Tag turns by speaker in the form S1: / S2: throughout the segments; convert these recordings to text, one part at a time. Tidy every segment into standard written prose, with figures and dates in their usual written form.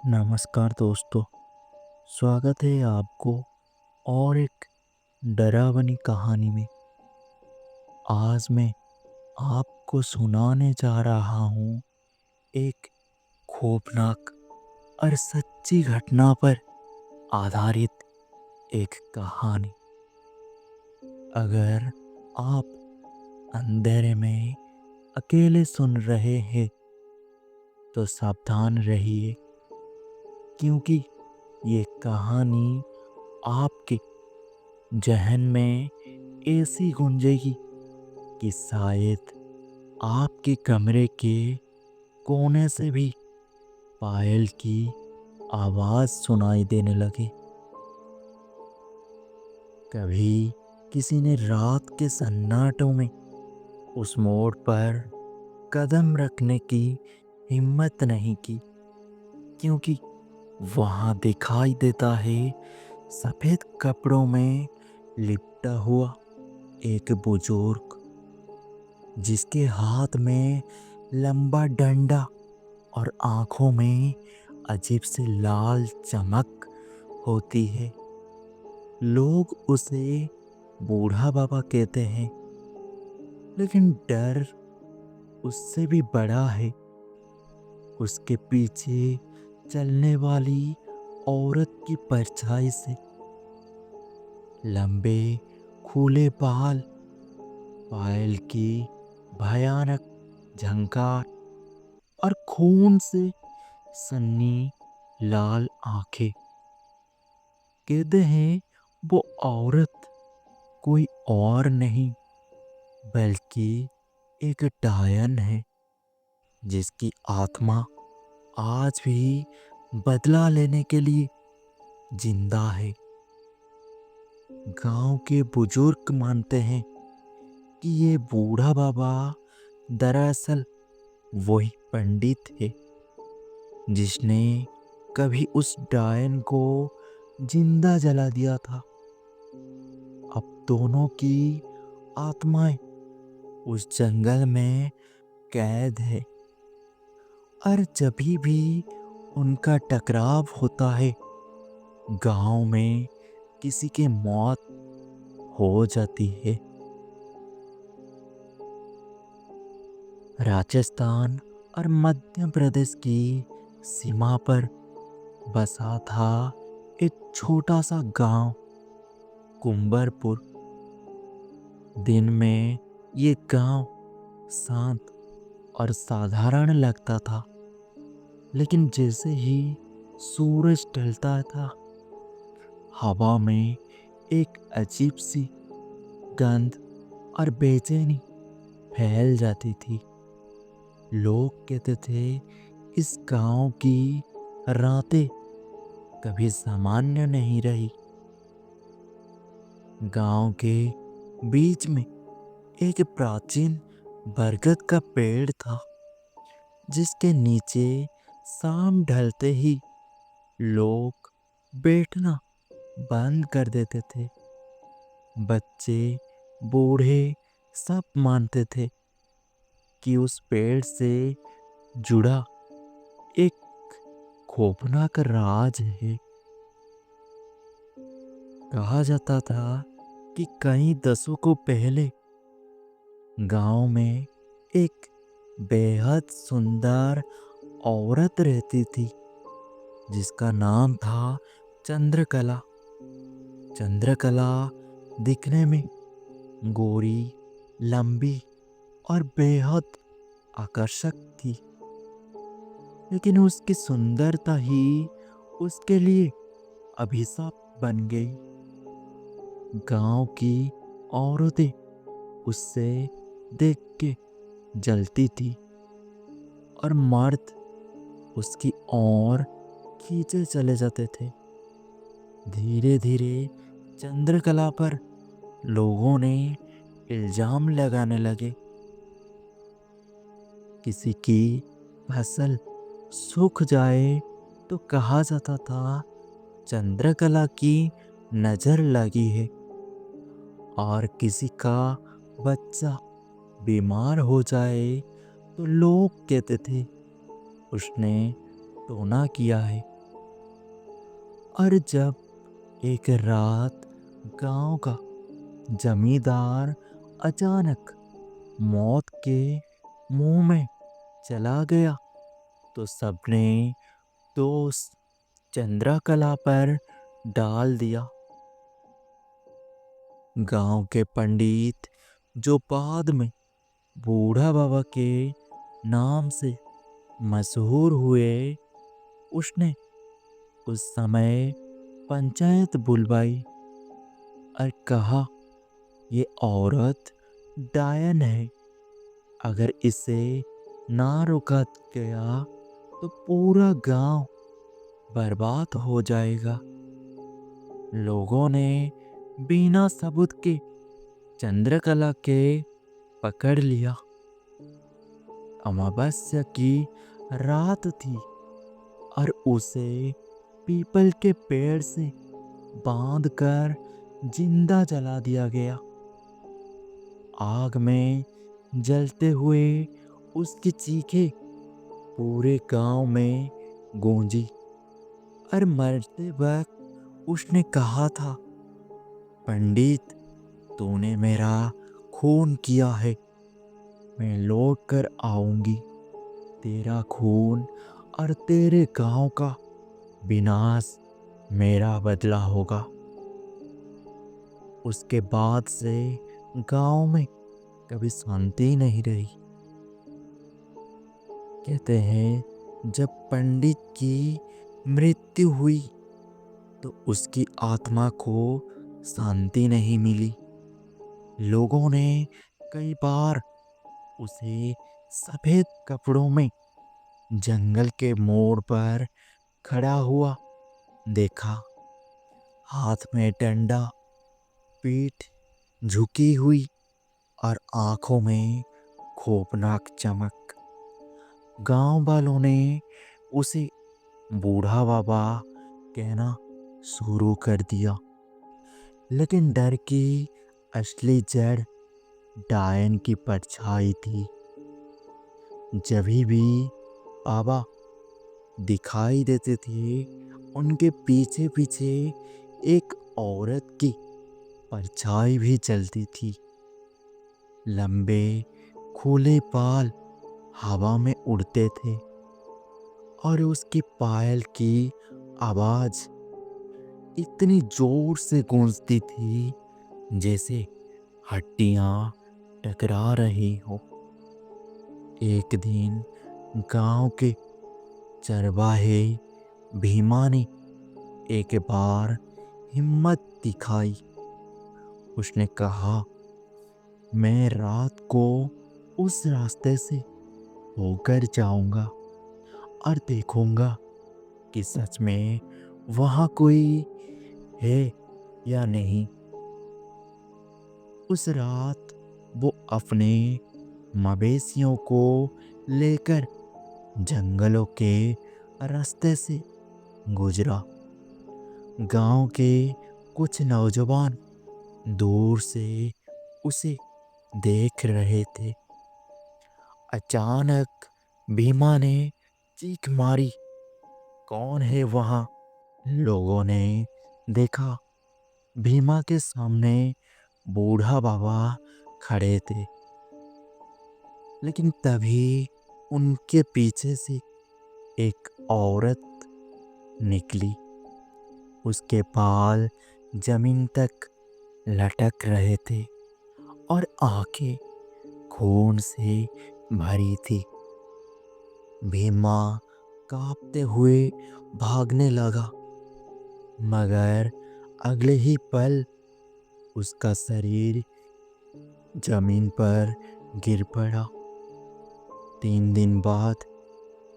S1: नमस्कार दोस्तों। स्वागत है आपको और एक डरावनी कहानी में। आज मैं आपको सुनाने जा रहा हूँ एक खौफनाक और सच्ची घटना पर आधारित एक कहानी। अगर आप अंधेरे में अकेले सुन रहे हैं तो सावधान रहिए, क्योंकि ये कहानी आपके जहन में ऐसी गूंजेगी कि शायद आपके कमरे के कोने से भी पायल की आवाज सुनाई देने लगे। कभी किसी ने रात के सन्नाटों में उस मोड़ पर कदम रखने की हिम्मत नहीं की, क्योंकि वहां दिखाई देता है सफेद कपड़ों में लिपटा हुआ एक बुजुर्ग, जिसके हाथ में लंबा डंडा और आंखों में अजीब सी लाल चमक होती है। लोग उसे बूढ़ा बाबा कहते हैं, लेकिन डर उससे भी बड़ा है। उसके पीछे चलने वाली औरत की परछाई से। लंबे खुले बाल, पायल की भयानक झंकार और खून से सन्नी लाल आंखें। कहते हैं वो औरत कोई और नहीं बल्कि एक डायन है, जिसकी आत्मा आज भी बदला लेने के लिए जिंदा है। गांव के बुजुर्ग मानते हैं कि ये बूढ़ा बाबा दरअसल वही पंडित है जिसने कभी उस डायन को जिंदा जला दिया था। अब दोनों की आत्माएं उस जंगल में कैद है, और जब भी उनका टकराव होता है, गांव में किसी की मौत हो जाती है। राजस्थान और मध्य प्रदेश की सीमा पर बसा था एक छोटा सा गांव, कुंबरपुर। दिन में ये गांव शांत और साधारण लगता था, लेकिन जैसे ही सूरज ढलता था, हवा में एक अजीब सी गंध और बेचैनी फैल जाती थी। लोग कहते थे इस गांव की रातें कभी सामान्य नहीं रही। गांव के बीच में एक प्राचीन बरगद का पेड़ था, जिसके नीचे शाम ढलते ही लोग बैठना बंद कर देते थे। बच्चे बूढ़े सब मानते थे कि उस पेड़ से जुड़ा एक खौफनाक राज है। कहा जाता था कि कई दशकों पहले गांव में एक बेहद सुंदर औरत रहती थी, जिसका नाम था चंद्रकला। चंद्रकला दिखने में गोरी, लंबी और बेहद आकर्षक थी, लेकिन उसकी सुंदरता ही उसके लिए अभिशाप बन गई। गांव की औरतें उससे देख के जलती थी, और मर्द उसकी ओर खींचे चले जाते थे। धीरे धीरे चंद्रकला पर लोगों ने इल्जाम लगाने लगे। किसी की फसल सूख जाए तो कहा जाता था चंद्रकला की नजर लगी है, और किसी का बच्चा बीमार हो जाए तो लोग कहते थे उसने टोना किया है। और जब एक रात गांव का जमींदार अचानक मौत के मुंह में चला गया तो सबने दोष चंद्रकला पर डाल दिया। गांव के पंडित जो बाद में बूढ़ा बाबा के नाम से मशहूर हुए, उसने उस समय पंचायत बुलवाई और कहा, ये औरत डायन है, अगर इसे ना रोका गया तो पूरा गांव बर्बाद हो जाएगा। लोगों ने बिना सबूत के चंद्रकला के पकड़ लिया। अमावस्या की रात थी और उसे पीपल के पेड़ से बांधकर जिंदा जला दिया गया। आग में जलते हुए उसकी चीखें पूरे गांव में गूंजी और मरते वक्त उसने कहा था, पंडित, तूने मेरा खून किया है, मैं लौट कर आऊंगी। तेरा खून और तेरे गांव का विनाश मेरा बदला होगा। उसके बाद से गांव में कभी शांति नहीं रही। कहते हैं जब पंडित की मृत्यु हुई तो उसकी आत्मा को शांति नहीं मिली। लोगों ने कई बार उसे सफेद कपड़ों में जंगल के मोड़ पर खड़ा हुआ देखा, हाथ में डंडा, पीठ झुकी हुई और आंखों में खौफनाक चमक। गांव वालों ने उसे बूढ़ा बाबा कहना शुरू कर दिया, लेकिन डर की असली जड़ डायन की परछाई थी। जब भी बाबा दिखाई देते थे, उनके पीछे पीछे एक औरत की परछाई भी चलती थी। लंबे खुले बाल हवा में उड़ते थे और उसकी पायल की आवाज इतनी जोर से गूंजती थी जैसे हड्डियां टकरा रही हो। एक दिन गांव के चरवाहे भीमा ने एक बार हिम्मत दिखाई। उसने कहा, मैं रात को उस रास्ते से होकर जाऊंगा और देखूंगा कि सच में वहां कोई है या नहीं। उस रात वो अपने मवेशियों को लेकर जंगलों के रास्ते से गुजरा। गांव के कुछ नौजवान दूर से उसे देख रहे थे। अचानक भीमा ने चीख मारी, कौन है वहां? लोगों ने देखा, भीमा के सामने बूढ़ा बाबा खड़े थे, लेकिन तभी उनके पीछे से एक औरत निकली। उसके बाल जमीन तक लटक रहे थे और आंखें खून से भरी थी। भीमा कांपते हुए भागने लगा, मगर अगले ही पल उसका शरीर जमीन पर गिर पड़ा। 3 दिन बाद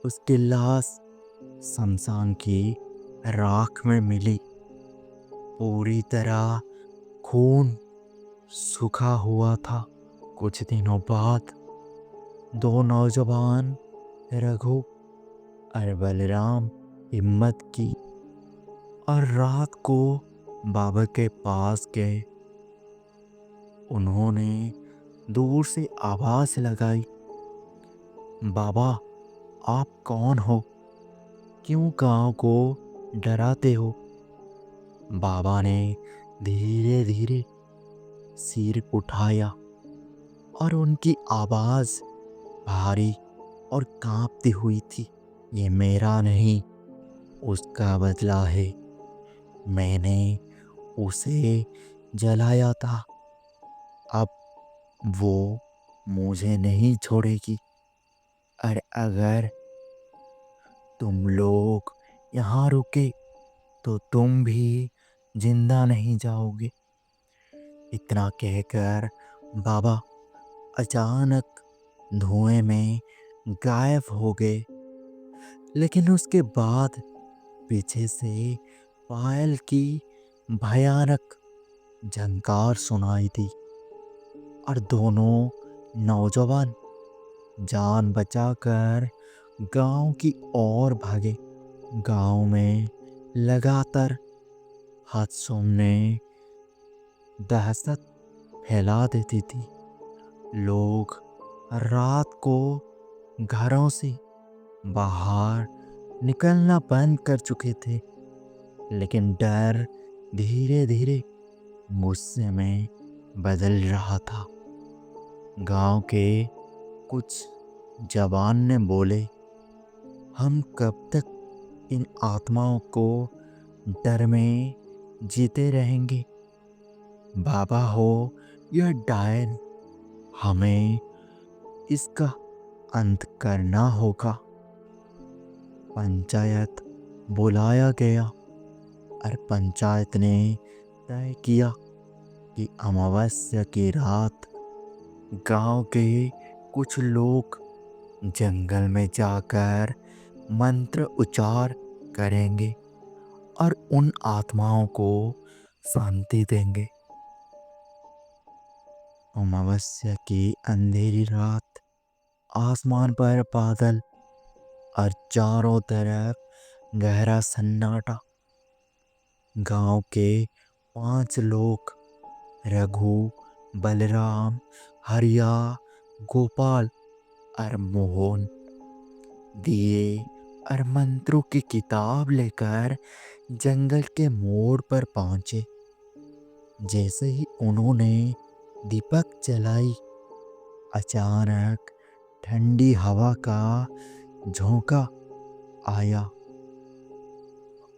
S1: उसकी लाश शमशान की राख में मिली, पूरी तरह खून सूखा हुआ था। कुछ दिनों बाद 2 नौजवान रघु और बलराम हिम्मत की और रात को बाबा के पास गए। उन्होंने दूर से आवाज लगाई, बाबा, आप कौन हो? क्यों गांव को डराते हो? बाबा ने धीरे धीरे सिर उठाया और उनकी आवाज भारी और कांपती हुई थी। ये मेरा नहीं, उसका बदला है। मैंने उसे जलाया था, अब वो मुझे नहीं छोड़ेगी। और अगर तुम लोग यहाँ रुके तो तुम भी जिंदा नहीं जाओगे। इतना कहकर बाबा अचानक धुएं में गायब हो गए। लेकिन उसके बाद पीछे से पायल की भयानक झंकार सुनाई दी और दोनों नौजवान जान बचाकर गांव की ओर भागे। गांव में लगातार हादसों ने दहशत फैला देती थी। लोग रात को घरों से बाहर निकलना बंद कर चुके थे, लेकिन डर धीरे धीरे गुस्से में बदल रहा था। गांव के कुछ जवान ने बोले, हम कब तक इन आत्माओं को डर में जीते रहेंगे? बाबा हो या डायन, हमें इसका अंत करना होगा। पंचायत बुलाया गया और पंचायत ने तय किया कि अमावस्या की रात गांव के कुछ लोग जंगल में जाकर मंत्र उच्चार करेंगे और उन आत्माओं को शांति देंगे। अमावस्या की अंधेरी रात, आसमान पर बादल और चारों तरफ गहरा सन्नाटा। गांव के 5 लोग, रघु, बलराम, हरिया, गोपाल और मोहन, दिए और मंत्रों की किताब लेकर जंगल के मोड़ पर पहुंचे। जैसे ही उन्होंने दीपक जलाई, अचानक ठंडी हवा का झोंका आया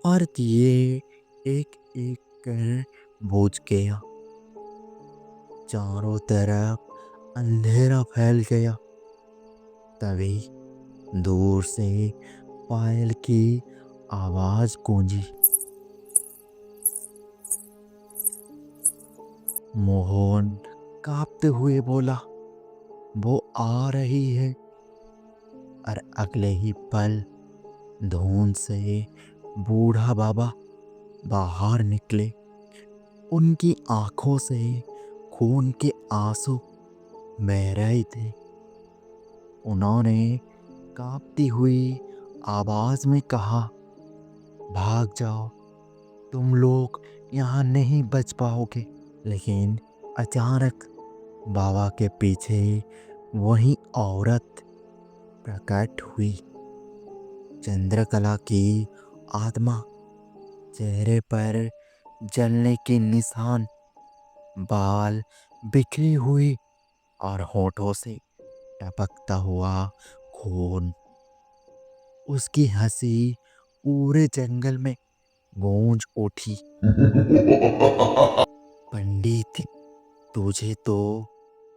S1: और दिए एक एक कर बुझ गया। चारों तरफ अंधेरा फैल गया। तभी दूर से पायल की आवाज गूंजी। मोहन कांपते हुए बोला, वो आ रही है। और अगले ही पल धुंध से बूढ़ा बाबा बाहर निकले। उनकी आंखों से खून के आंसू बह रहे थे। उन्होंने कांपती हुई आवाज में कहा, भाग जाओ, तुम लोग यहाँ नहीं बच पाओगे। लेकिन अचानक बाबा के पीछे वही औरत प्रकट हुई। चंद्रकला की आत्मा, चेहरे पर जलने के निशान, बाल बिखरी हुई और होठों से टपकता हुआ खून। उसकी हंसी पूरे जंगल में गूंज उठी। पंडित, तुझे तो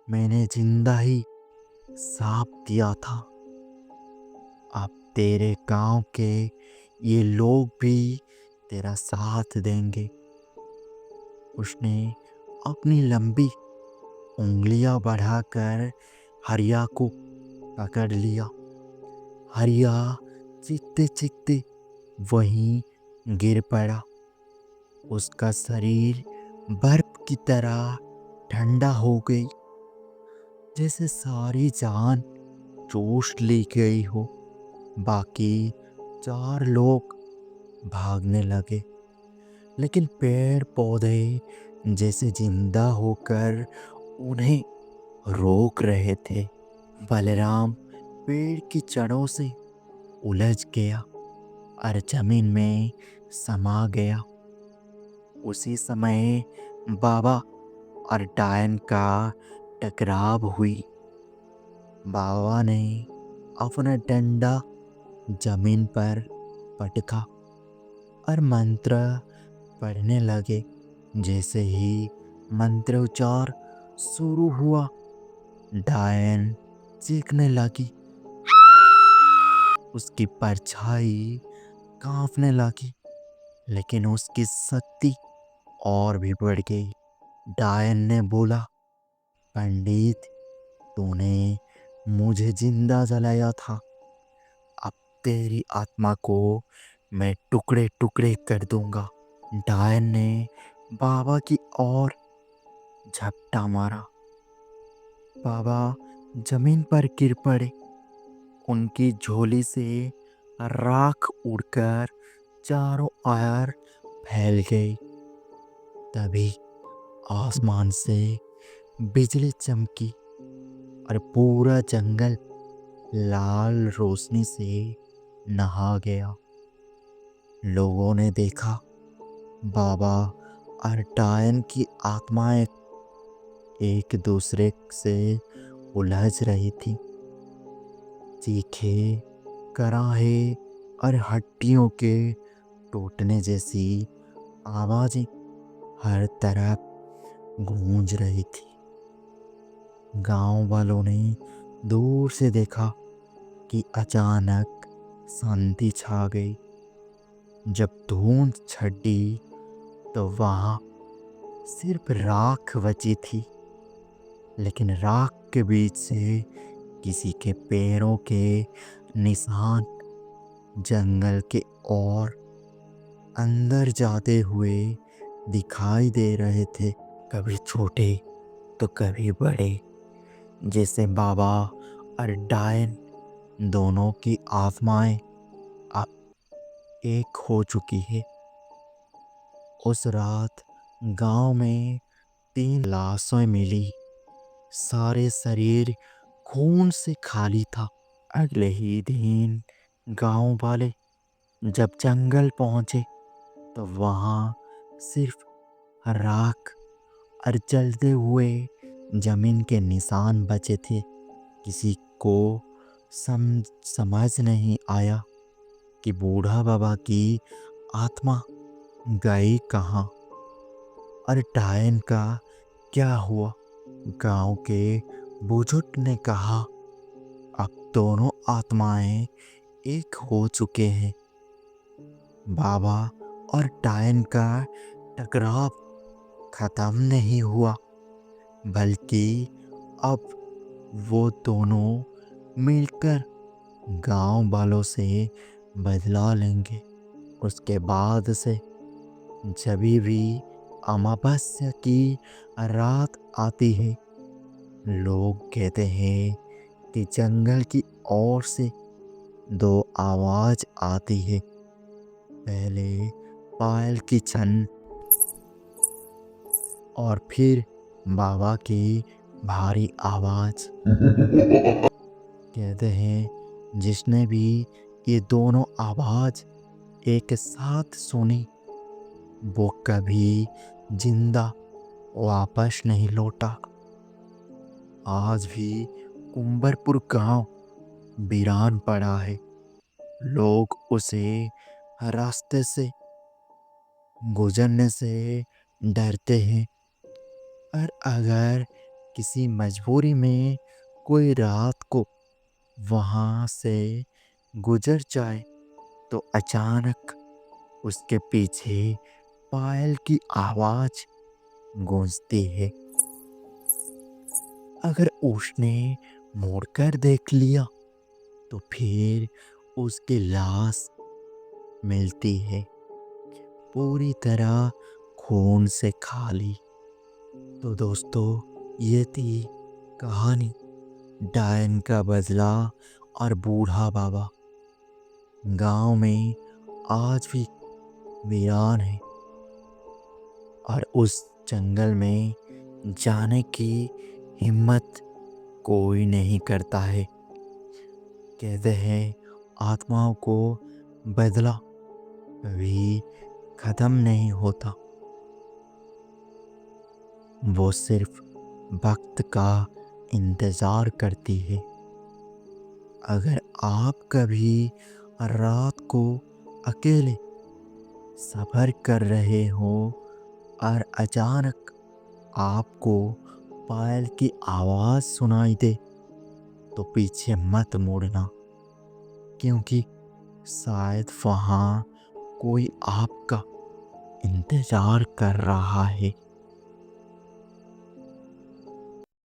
S1: मैंने जिंदा ही साफ दिया था। अब तेरे गांव के ये लोग भी तेरा साथ देंगे। उसने अपनी लंबी उंगलियां बढ़ाकर हरिया को पकड़ लिया। हरिया चीखते चीखते वहीं गिर पड़ा। उसका शरीर बर्फ की तरह ठंडा हो गई, जैसे सारी जान चूस ली गई हो। बाकी 4 लोग भागने लगे, लेकिन पेड़ पौधे जैसे जिंदा होकर उन्हें रोक रहे थे। बलराम पेड़ की जड़ों से उलझ गया और जमीन में समा गया। उसी समय बाबा और डायन का टकराव हुई। बाबा ने अपना डंडा जमीन पर पटका और मंत्र पढ़ने लगे। जैसे ही मंत्रोच्चार शुरू हुआ, डायन चीखने लगी। उसकी परछाई कांपने लगी, लेकिन उसकी शक्ति और भी बढ़ गई। डायन ने बोला, पंडित, तूने मुझे जिंदा जलाया था, अब तेरी आत्मा को मैं टुकड़े टुकड़े कर दूंगा। डायन ने बाबा की ओर झपटा मारा। बाबा जमीन पर गिर पड़े। उनकी झोली से राख उड़कर चारों ओर फैल गई। तभी आसमान से बिजली चमकी और पूरा जंगल लाल रोशनी से नहा गया। लोगों ने देखा बाबा और डायन की आत्माएं एक दूसरे से उलझ रही थी। चीखे, कराहे और हड्डियों के टूटने जैसी आवाजें हर तरफ गूंज रही थी। गांव वालों ने दूर से देखा कि अचानक शांति छा गई। जब धुंध छटी तो वहां सिर्फ राख बची थी, लेकिन राख के बीच से किसी के पैरों के निशान जंगल के और अंदर जाते हुए दिखाई दे रहे थे। कभी छोटे तो कभी बड़े, जैसे बाबा और डायन दोनों की आत्माएं अब एक हो चुकी है। उस रात गांव में 3 लाशें मिली। सारे शरीर खून से खाली था। अगले ही दिन गांव वाले जब जंगल पहुंचे तो वहां सिर्फ राख और जलते हुए जमीन के निशान बचे थे। किसी को समझ नहीं आया कि बूढ़ा बाबा की आत्मा गई कहाँ और डायन का क्या हुआ। गांव के बुजुर्ग ने कहा, अब दोनों आत्माएं एक हो चुके हैं। बाबा और डायन का टकराव खत्म नहीं हुआ, बल्कि अब वो दोनों मिलकर गांव वालों से बदला लेंगे। उसके बाद से जब भी अमावस्या की रात आती है, लोग कहते हैं कि जंगल की ओर से 2 आवाज आती है। पहले पायल की छन और फिर बाबा की भारी आवाज। कहते हैं जिसने भी ये दोनों आवाज एक साथ सुनी, वो कभी जिंदा वापस नहीं लौटा। आज भी कुंबरपुर गांव वीरान पड़ा है। लोग उसे रास्ते से गुजरने से डरते हैं, और अगर किसी मजबूरी में कोई रात को वहां से गुजर जाए तो अचानक उसके पीछे पायल की आवाज गूंजती है। अगर उसने मुड़कर देख लिया तो फिर उसकी लाश मिलती है, पूरी तरह खून से खाली। तो दोस्तों, ये थी कहानी डायन का बदला और बूढ़ा बाबा। गांव में आज भी वीरान है, और उस जंगल में जाने की हिम्मत कोई नहीं करता है। कहते हैं आत्माओं को बदला कभी खत्म नहीं होता। वो सिर्फ वक्त का इंतज़ार करती है। अगर आप कभी रात को अकेले सफ़र कर रहे हो और अचानक आपको पायल की आवाज़ सुनाई दे, तो पीछे मत मुड़ना, क्योंकि शायद वहाँ कोई आपका इंतज़ार कर रहा है।